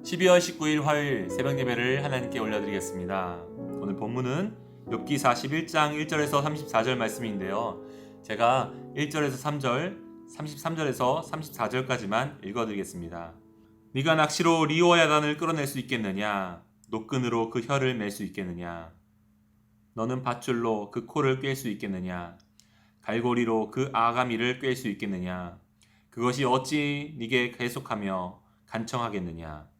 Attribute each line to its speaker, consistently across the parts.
Speaker 1: 12월 19일 화요일 새벽 예배를 하나님께 올려드리겠습니다. 오늘 본문은 욥기 41장 1절에서 34절 말씀인데요. 제가 1절에서 3절, 33절에서 34절까지만 읽어드리겠습니다. 네가 낚시로 리오야단을 끌어낼 수 있겠느냐? 노끈으로 그 혀를 맬 수 있겠느냐? 너는 밧줄로 그 코를 꿰 수 있겠느냐? 갈고리로 그 아가미를 꿰 수 있겠느냐? 그것이 어찌 네게 계속하며 간청하겠느냐?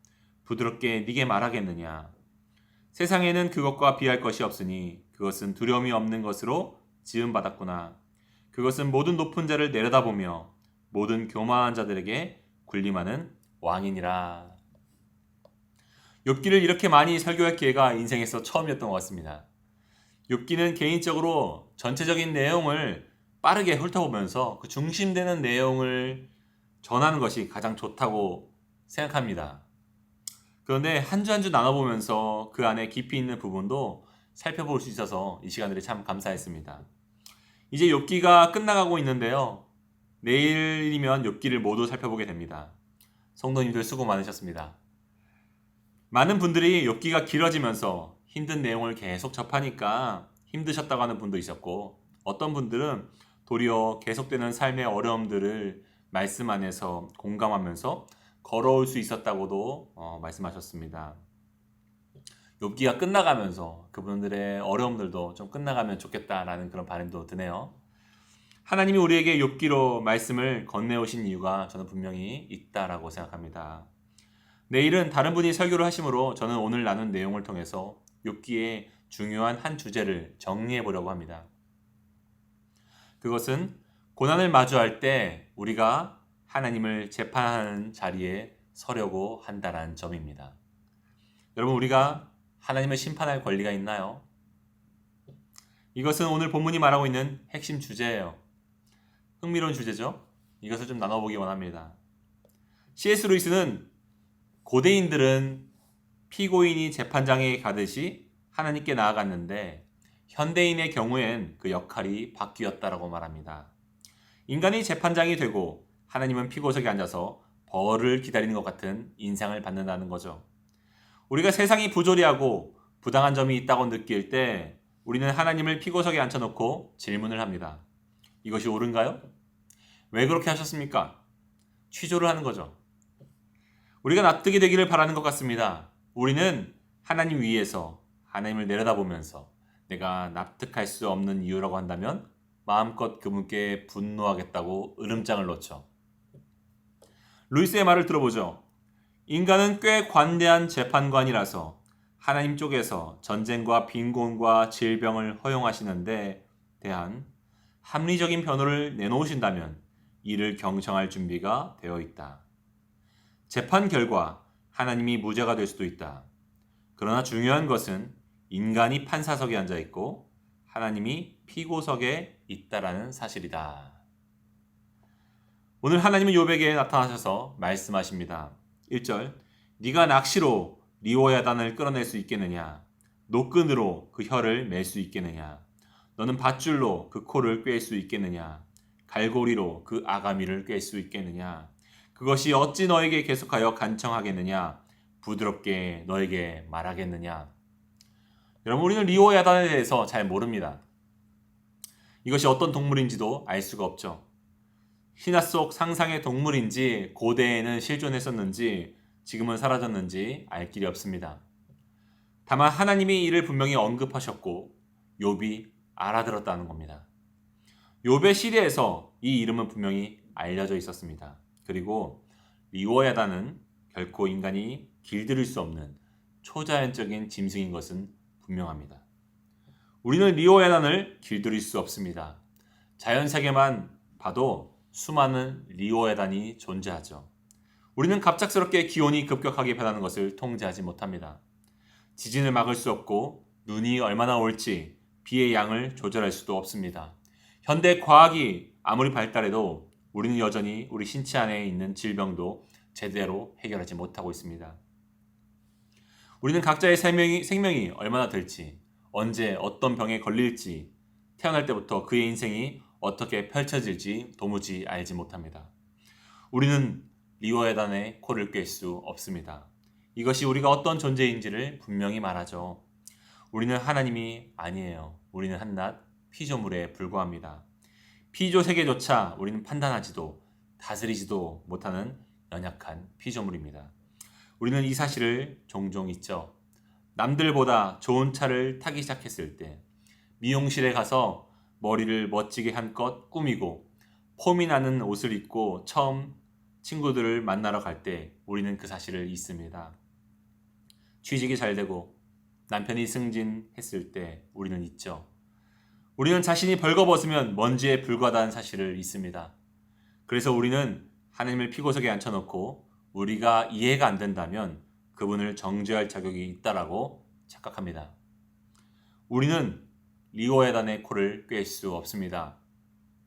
Speaker 1: 부드럽게 네게 말하겠느냐? 세상에는 그것과 비할 것이 없으니 그것은 두려움이 없는 것으로 지음받았구나. 그것은 모든 높은 자를 내려다보며 모든 교만한 자들에게 군림하는 왕이니라. 욥기를 이렇게 많이 설교할 기회가 인생에서 처음이었던 것 같습니다. 욥기는 개인적으로 전체적인 내용을 빠르게 훑어보면서 그 중심되는 내용을 전하는 것이 가장 좋다고 생각합니다. 그런데 한 주 한 주 나눠보면서 그 안에 깊이 있는 부분도 살펴볼 수 있어서 이 시간들이 참 감사했습니다. 이제 욥기가 끝나가고 있는데요. 내일이면 욥기를 모두 살펴보게 됩니다. 성도님들 수고 많으셨습니다. 많은 분들이 욥기가 길어지면서 힘든 내용을 계속 접하니까 힘드셨다고 하는 분도 있었고, 어떤 분들은 도리어 계속되는 삶의 어려움들을 말씀 안에서 공감하면서 걸어올 수 있었다고도 말씀하셨습니다. 욥기가 끝나가면서 그분들의 어려움들도 좀 끝나가면 좋겠다라는 그런 바람도 드네요. 하나님이 우리에게 욥기로 말씀을 건네오신 이유가 저는 분명히 있다라고 생각합니다. 내일은 다른 분이 설교를 하시므로 저는 오늘 나눈 내용을 통해서 욥기의 중요한 한 주제를 정리해 보려고 합니다. 그것은 고난을 마주할 때 우리가 하나님을 재판하는 자리에 서려고 한다는 점입니다. 여러분, 우리가 하나님을 심판할 권리가 있나요? 이것은 오늘 본문이 말하고 있는 핵심 주제예요. 흥미로운 주제죠? 이것을 좀 나눠보기 원합니다. C.S. 루이스는 고대인들은 피고인이 재판장에 가듯이 하나님께 나아갔는데 현대인의 경우엔 그 역할이 바뀌었다라고 말합니다. 인간이 재판장이 되고 하나님은 피고석에 앉아서 벌을 기다리는 것 같은 인상을 받는다는 거죠. 우리가 세상이 부조리하고 부당한 점이 있다고 느낄 때 우리는 하나님을 피고석에 앉혀놓고 질문을 합니다. 이것이 옳은가요? 왜 그렇게 하셨습니까? 취조를 하는 거죠. 우리가 납득이 되기를 바라는 것 같습니다. 우리는 하나님 위에서 하나님을 내려다보면서 내가 납득할 수 없는 이유라고 한다면 마음껏 그분께 분노하겠다고 으름장을 놓죠. 루이스의 말을 들어보죠. 인간은 꽤 관대한 재판관이라서 하나님 쪽에서 전쟁과 빈곤과 질병을 허용하시는데 대한 합리적인 변호를 내놓으신다면 이를 경청할 준비가 되어 있다. 재판 결과 하나님이 무죄가 될 수도 있다. 그러나 중요한 것은 인간이 판사석에 앉아 있고 하나님이 피고석에 있다라는 사실이다. 오늘 하나님은 욥에게 나타나셔서 말씀하십니다. 1절, 네가 낚시로 리오야단을 끌어낼 수 있겠느냐? 노끈으로 그 혀를 맬 수 있겠느냐? 너는 밧줄로 그 코를 꿰 수 있겠느냐? 갈고리로 그 아가미를 꿰 수 있겠느냐? 그것이 어찌 너에게 계속하여 간청하겠느냐? 부드럽게 너에게 말하겠느냐? 여러분, 우리는 리오야단에 대해서 잘 모릅니다. 이것이 어떤 동물인지도 알 수가 없죠. 신화 속 상상의 동물인지 고대에는 실존했었는지 지금은 사라졌는지 알 길이 없습니다. 다만 하나님이 이를 분명히 언급하셨고 욥이 알아들었다는 겁니다. 욥의 시대에서 이 이름은 분명히 알려져 있었습니다. 그리고 리오야단은 결코 인간이 길들일 수 없는 초자연적인 짐승인 것은 분명합니다. 우리는 리오야단을 길들일 수 없습니다. 자연세계만 봐도 수많은 리오야단이 존재하죠. 우리는 갑작스럽게 기온이 급격하게 변하는 것을 통제하지 못합니다. 지진을 막을 수 없고 눈이 얼마나 올지 비의 양을 조절할 수도 없습니다. 현대 과학이 아무리 발달해도 우리는 여전히 우리 신체 안에 있는 질병도 제대로 해결하지 못하고 있습니다. 우리는 각자의 생명이 얼마나 될지, 언제 어떤 병에 걸릴지, 태어날 때부터 그의 인생이 어떻게 펼쳐질지 도무지 알지 못합니다. 우리는 리오야단의 코를 꿰 수 없습니다. 이것이 우리가 어떤 존재인지를 분명히 말하죠. 우리는 하나님이 아니에요. 우리는 한낱 피조물에 불과합니다. 피조 세계조차 우리는 판단하지도 다스리지도 못하는 연약한 피조물입니다. 우리는 이 사실을 종종 잊죠. 남들보다 좋은 차를 타기 시작했을 때, 미용실에 가서 머리를 멋지게 한껏 꾸미고 폼이 나는 옷을 입고 처음 친구들을 만나러 갈 때 우리는 그 사실을 잊습니다. 취직이 잘 되고 남편이 승진했을 때 우리는 잊죠. 우리는 자신이 벌거벗으면 먼지에 불과하다는 사실을 잊습니다. 그래서 우리는 하나님을 피고석에 앉혀놓고 우리가 이해가 안 된다면 그분을 정죄할 자격이 있다라고 착각합니다. 우리는 리오야단의 코를 꿰 수 없습니다.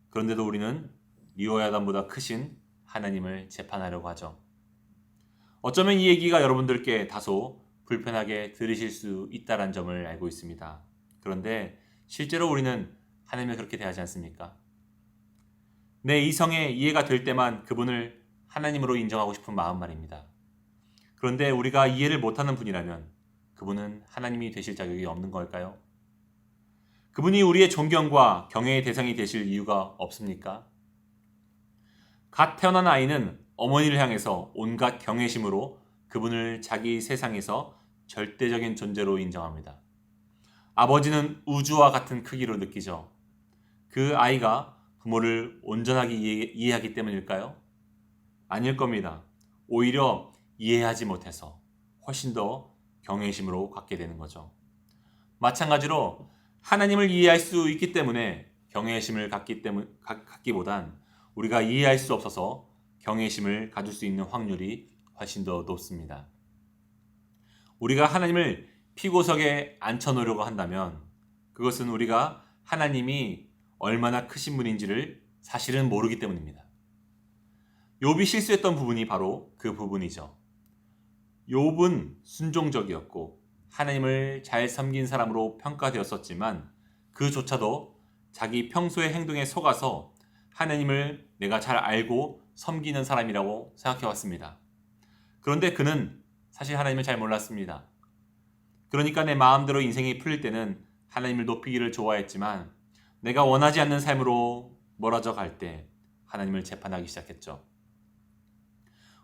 Speaker 1: 그런데도 우리는 리오야단보다 크신 하나님을 재판하려고 하죠. 어쩌면 이 얘기가 여러분들께 다소 불편하게 들으실 수 있다는 점을 알고 있습니다. 그런데 실제로 우리는 하나님을 그렇게 대하지 않습니까? 내 이성에 이해가 될 때만 그분을 하나님으로 인정하고 싶은 마음 말입니다. 그런데 우리가 이해를 못하는 분이라면 그분은 하나님이 되실 자격이 없는 걸까요? 그분이 우리의 존경과 경외의 대상이 되실 이유가 없습니까? 갓 태어난 아이는 어머니를 향해서 온갖 경외심으로 그분을 자기 세상에서 절대적인 존재로 인정합니다. 아버지는 우주와 같은 크기로 느끼죠. 그 아이가 부모를 온전하게 이해하기 때문일까요? 아닐 겁니다. 오히려 이해하지 못해서 훨씬 더 경외심으로 갖게 되는 거죠. 마찬가지로 하나님을 이해할 수 있기 때문에 경외심을 갖기보단 우리가 이해할 수 없어서 경외심을 가질 수 있는 확률이 훨씬 더 높습니다. 우리가 하나님을 피고석에 앉혀놓으려고 한다면 그것은 우리가 하나님이 얼마나 크신 분인지를 사실은 모르기 때문입니다. 욥이 실수했던 부분이 바로 그 부분이죠. 욥은 순종적이었고 하나님을 잘 섬긴 사람으로 평가되었었지만 그조차도 자기 평소의 행동에 속아서 하나님을 내가 잘 알고 섬기는 사람이라고 생각해왔습니다. 그런데 그는 사실 하나님을 잘 몰랐습니다. 그러니까 내 마음대로 인생이 풀릴 때는 하나님을 높이기를 좋아했지만 내가 원하지 않는 삶으로 멀어져 갈 때 하나님을 재판하기 시작했죠.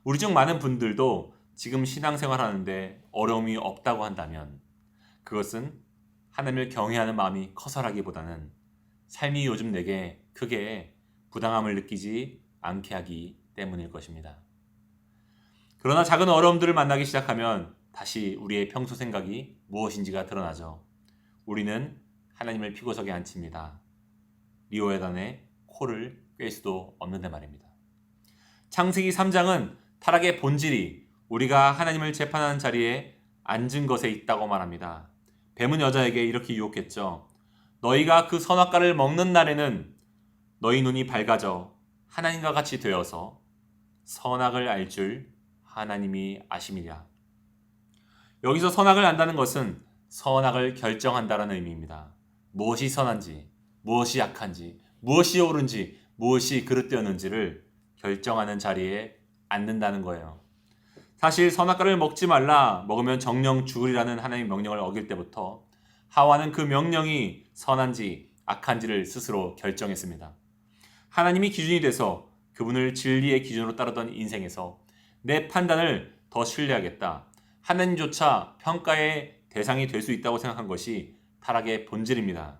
Speaker 1: 우리 중 많은 분들도 지금 신앙생활 하는데 어려움이 없다고 한다면 그것은 하나님을 경외하는 마음이 커서라기보다는 삶이 요즘 내게 크게 부당함을 느끼지 않게 하기 때문일 것입니다. 그러나 작은 어려움들을 만나기 시작하면 다시 우리의 평소 생각이 무엇인지가 드러나죠. 우리는 하나님을 피고석에 앉힙니다. 리오야단의 코를 꿰 수도 없는데 말입니다. 창세기 3장은 타락의 본질이 우리가 하나님을 재판하는 자리에 앉은 것에 있다고 말합니다. 뱀은 여자에게 이렇게 유혹했죠. 너희가 그 선악과를 먹는 날에는 너희 눈이 밝아져 하나님과 같이 되어서 선악을 알 줄 하나님이 아심이랴. 여기서 선악을 안다는 것은 선악을 결정한다라는 의미입니다. 무엇이 선한지, 무엇이 악한지, 무엇이 옳은지, 무엇이 그릇되었는지를 결정하는 자리에 앉는다는 거예요. 사실 선악과를 먹지 말라, 먹으면 정령 죽으리라는 하나님의 명령을 어길 때부터 하와는 그 명령이 선한지 악한지를 스스로 결정했습니다. 하나님이 기준이 돼서 그분을 진리의 기준으로 따르던 인생에서 내 판단을 더 신뢰하겠다. 하나님조차 평가의 대상이 될 수 있다고 생각한 것이 타락의 본질입니다.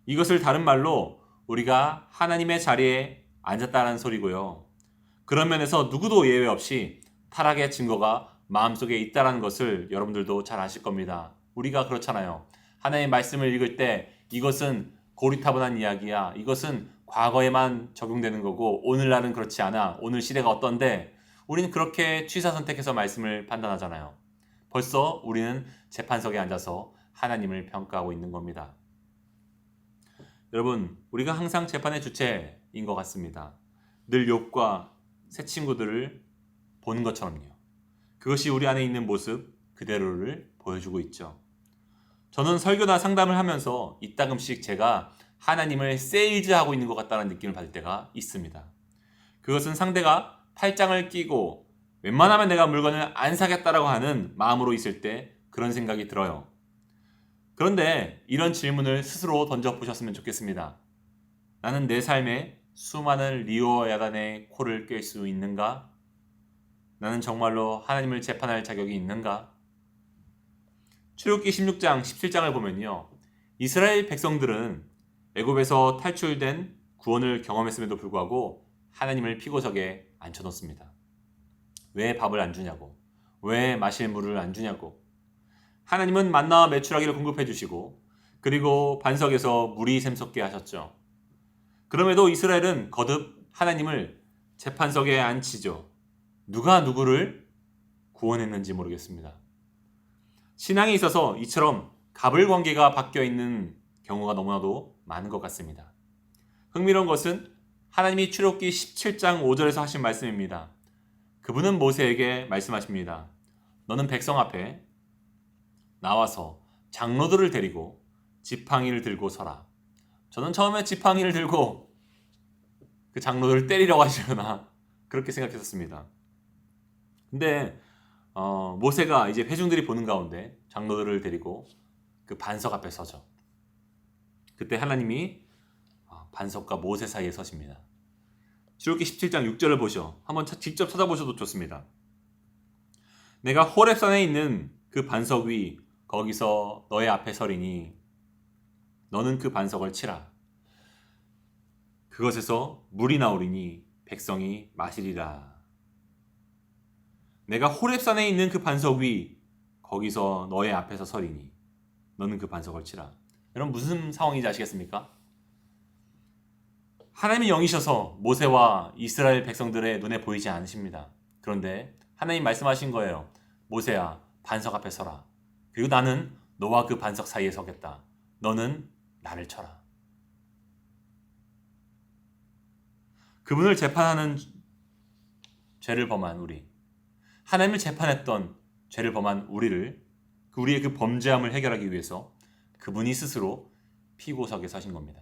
Speaker 1: 이것을 다른 말로 우리가 하나님의 자리에 앉았다는 소리고요. 그런 면에서 누구도 예외 없이 타락의 증거가 마음속에 있다는 것을 여러분들도 잘 아실 겁니다. 우리가 그렇잖아요. 하나님의 말씀을 읽을 때 이것은 고리타분한 이야기야. 이것은 과거에만 적용되는 거고 오늘날은 그렇지 않아. 오늘 시대가 어떤데 우리는 그렇게 취사선택해서 말씀을 판단하잖아요. 벌써 우리는 재판석에 앉아서 하나님을 평가하고 있는 겁니다. 여러분, 우리가 항상 재판의 주체인 것 같습니다. 늘 욥과 새 친구들을 본 것처럼요. 그것이 우리 안에 있는 모습 그대로를 보여주고 있죠. 저는 설교나 상담을 하면서 이따금씩 제가 하나님을 세일즈하고 있는 것 같다는 느낌을 받을 때가 있습니다. 그것은 상대가 팔짱을 끼고 웬만하면 내가 물건을 안 사겠다라고 하는 마음으로 있을 때 그런 생각이 들어요. 그런데 이런 질문을 스스로 던져보셨으면 좋겠습니다. 나는 내 삶에 수많은 리오 야단의 코를 꿰 수 있는가? 나는 정말로 하나님을 재판할 자격이 있는가? 출애굽기 16장, 17장을 보면요. 이스라엘 백성들은 애굽에서 탈출된 구원을 경험했음에도 불구하고 하나님을 피고석에 앉혀놓습니다. 왜 밥을 안 주냐고, 왜 마실 물을 안 주냐고. 하나님은 만나와 메추라기를 공급해 주시고 그리고 반석에서 물이 샘솟게 하셨죠. 그럼에도 이스라엘은 거듭 하나님을 재판석에 앉히죠. 누가 누구를 구원했는지 모르겠습니다. 신앙에 있어서 이처럼 갑을관계가 바뀌어 있는 경우가 너무나도 많은 것 같습니다. 흥미로운 것은 하나님이 출애굽기 17장 5절에서 하신 말씀입니다. 그분은 모세에게 말씀하십니다. 너는 백성 앞에 나와서 장로들을 데리고 지팡이를 들고 서라. 저는 처음에 지팡이를 들고 그 장로들을 때리려고 하시려나 그렇게 생각했었습니다. 근데 모세가 이제 회중들이 보는 가운데 장로들을 데리고 그 반석 앞에 서죠. 그때 하나님이 반석과 모세 사이에 서십니다. 출애굽기 17장 6절을 보셔. 한번 직접 찾아보셔도 좋습니다. 내가 호렙산에 있는 그 반석 위 거기서 너의 앞에 서리니 너는 그 반석을 치라. 그것에서 물이 나오리니 백성이 마시리라. 내가 호렙산에 있는 그 반석 위 거기서 너의 앞에서 서리니 너는 그 반석을 치라. 여러분 무슨 상황인지 아시겠습니까? 하나님이 영이셔서 모세와 이스라엘 백성들의 눈에 보이지 않으십니다. 그런데 하나님 말씀하신 거예요. 모세야 반석 앞에 서라. 그리고 나는 너와 그 반석 사이에 서겠다. 너는 나를 쳐라. 그분을 재판하는 죄를 범한 우리, 하나님을 재판했던 죄를 범한 우리의 그 범죄함을 해결하기 위해서 그분이 스스로 피고석에 서신 겁니다.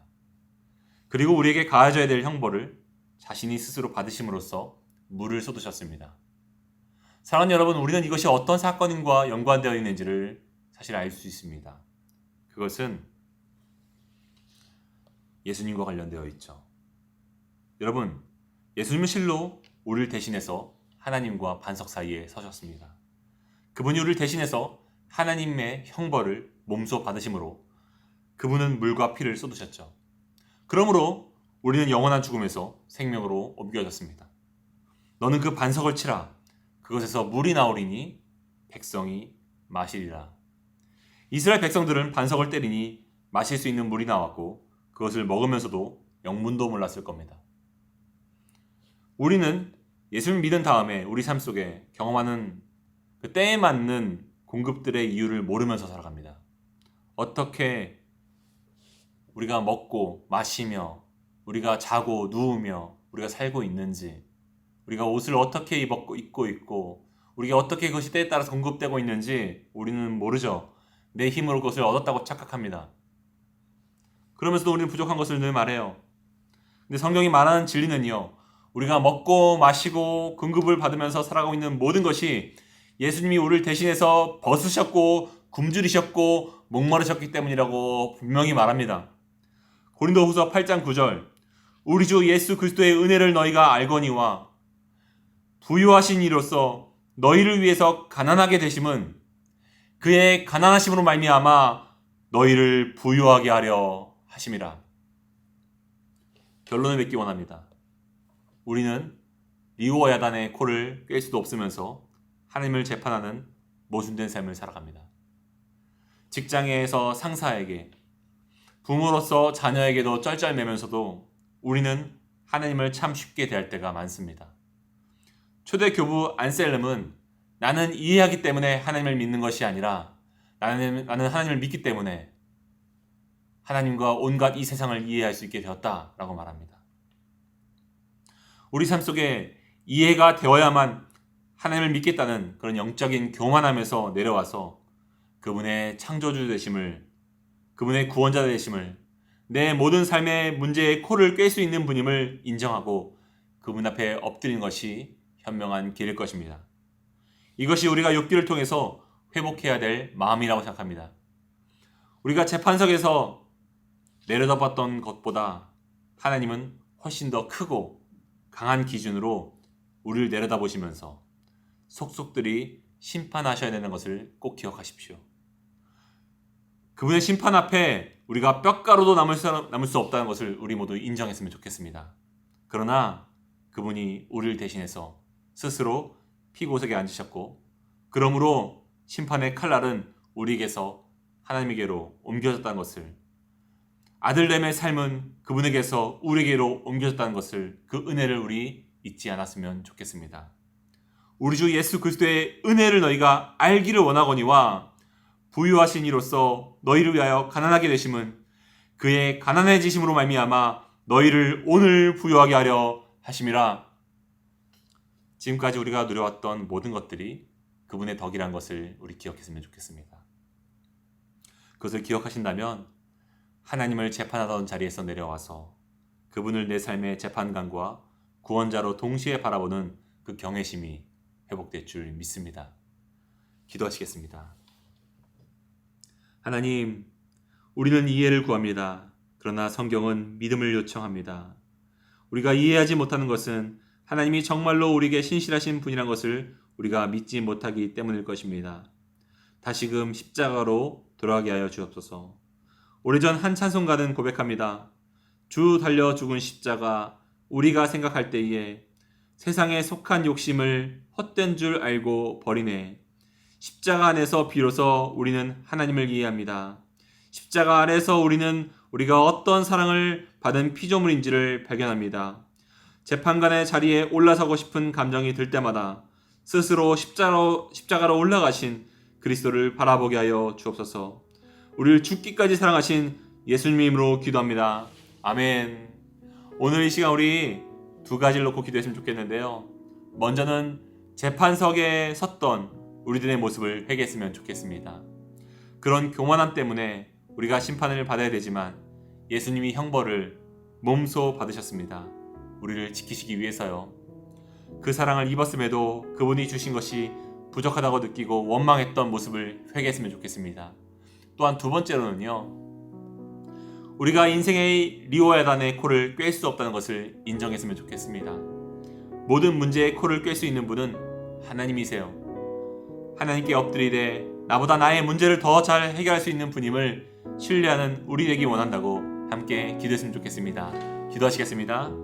Speaker 1: 그리고 우리에게 가해져야 될 형벌을 자신이 스스로 받으심으로써 물을 쏟으셨습니다. 사랑하는 여러분, 우리는 이것이 어떤 사건과 연관되어 있는지를 사실 알 수 있습니다. 그것은 예수님과 관련되어 있죠. 여러분, 예수님은 실로 우리를 대신해서 하나님과 반석 사이에 서셨습니다. 그분이 우리를 대신해서 하나님의 형벌을 몸소 받으심으로 그분은 물과 피를 쏟으셨죠. 그러므로 우리는 영원한 죽음에서 생명으로 옮겨졌습니다. 너는 그 반석을 치라. 그것에서 물이 나오리니 백성이 마시리라. 이스라엘 백성들은 반석을 때리니 마실 수 있는 물이 나왔고 그것을 먹으면서도 영문도 몰랐을 겁니다. 우리는 예수를 믿은 다음에 우리 삶 속에 경험하는 그 때에 맞는 공급들의 이유를 모르면서 살아갑니다. 어떻게 우리가 먹고 마시며 우리가 자고 누우며 우리가 살고 있는지, 우리가 옷을 어떻게 입고 있고 우리가 어떻게 그것이 때에 따라 공급되고 있는지 우리는 모르죠. 내 힘으로 그것을 얻었다고 착각합니다. 그러면서도 우리는 부족한 것을 늘 말해요. 근데 성경이 말하는 진리는요, 우리가 먹고 마시고 공급을 받으면서 살아가고 있는 모든 것이 예수님이 우리를 대신해서 벗으셨고 굶주리셨고 목마르셨기 때문이라고 분명히 말합니다. 고린도후서 8장 9절, 우리 주 예수 그리스도의 은혜를 너희가 알거니와 부유하신 이로써 너희를 위해서 가난하게 되심은 그의 가난하심으로 말미암아 너희를 부유하게 하려 하심이라. 결론을 맺기 원합니다. 우리는 리오와 야단의 코를 꿰 수도 없으면서 하나님을 재판하는 모순된 삶을 살아갑니다. 직장에서 상사에게, 부모로서 자녀에게도 쩔쩔매면서도 우리는 하나님을 참 쉽게 대할 때가 많습니다. 초대 교부 안셀름은 나는 이해하기 때문에 하나님을 믿는 것이 아니라 나는 하나님을 믿기 때문에 하나님과 온갖 이 세상을 이해할 수 있게 되었다라고 말합니다. 우리 삶 속에 이해가 되어야만 하나님을 믿겠다는 그런 영적인 교만함에서 내려와서 그분의 창조주 되심을, 그분의 구원자 되심을, 내 모든 삶의 문제에 코를 꿰 수 있는 분임을 인정하고 그분 앞에 엎드리는 것이 현명한 길일 것입니다. 이것이 우리가 욥기를 통해서 회복해야 될 마음이라고 생각합니다. 우리가 재판석에서 내려다봤던 것보다 하나님은 훨씬 더 크고 강한 기준으로 우리를 내려다보시면서 속속들이 심판하셔야 되는 것을 꼭 기억하십시오. 그분의 심판 앞에 우리가 뼈가루도 남을 수 없다는 것을 우리 모두 인정했으면 좋겠습니다. 그러나 그분이 우리를 대신해서 스스로 피고석에 앉으셨고, 그러므로 심판의 칼날은 우리에게서 하나님에게로 옮겨졌다는 것을, 아들됨의 삶은 그분에게서 우리에게로 옮겨졌다는 것을, 그 은혜를 우리 잊지 않았으면 좋겠습니다. 우리 주 예수 그리스도의 은혜를 너희가 알기를 원하거니와 부유하신 이로써 너희를 위하여 가난하게 되심은 그의 가난해지심으로 말미암아 너희를 오늘 부유하게 하려 하심이라. 지금까지 우리가 누려왔던 모든 것들이 그분의 덕이란 것을 우리 기억했으면 좋겠습니다. 그것을 기억하신다면 하나님을 재판하던 자리에서 내려와서 그분을 내 삶의 재판관과 구원자로 동시에 바라보는 그 경외심이 회복될 줄 믿습니다. 기도하시겠습니다. 하나님, 우리는 이해를 구합니다. 그러나 성경은 믿음을 요청합니다. 우리가 이해하지 못하는 것은 하나님이 정말로 우리에게 신실하신 분이란 것을 우리가 믿지 못하기 때문일 것입니다. 다시금 십자가로 돌아가게 하여 주옵소서. 오래전 한 찬송가는 고백합니다. 주 달려 죽은 십자가 우리가 생각할 때에 세상에 속한 욕심을 헛된 줄 알고 버리네. 십자가 안에서 비로소 우리는 하나님을 이해합니다. 십자가 안에서 우리는 우리가 어떤 사랑을 받은 피조물인지를 발견합니다. 재판관의 자리에 올라서고 싶은 감정이 들 때마다 스스로 십자가로 올라가신 그리스도를 바라보게 하여 주옵소서. 우리를 죽기까지 사랑하신 예수님의 이름으로 기도합니다. 아멘. 오늘 이 시간 우리 두 가지를 놓고 기도했으면 좋겠는데요. 먼저는 재판석에 섰던 우리들의 모습을 회개했으면 좋겠습니다. 그런 교만함 때문에 우리가 심판을 받아야 되지만 예수님이 형벌을 몸소 받으셨습니다. 우리를 지키시기 위해서요. 그 사랑을 입었음에도 그분이 주신 것이 부족하다고 느끼고 원망했던 모습을 회개했으면 좋겠습니다. 또한 두 번째로는요. 우리가 인생의 리오야단의 코를 꿰 수 없다는 것을 인정했으면 좋겠습니다. 모든 문제의 코를 꿰 수 있는 분은 하나님이세요. 하나님께 엎드리되 나보다 나의 문제를 더 잘 해결할 수 있는 분임을 신뢰하는 우리 되기 원한다고 함께 기도했으면 좋겠습니다. 기도하시겠습니다.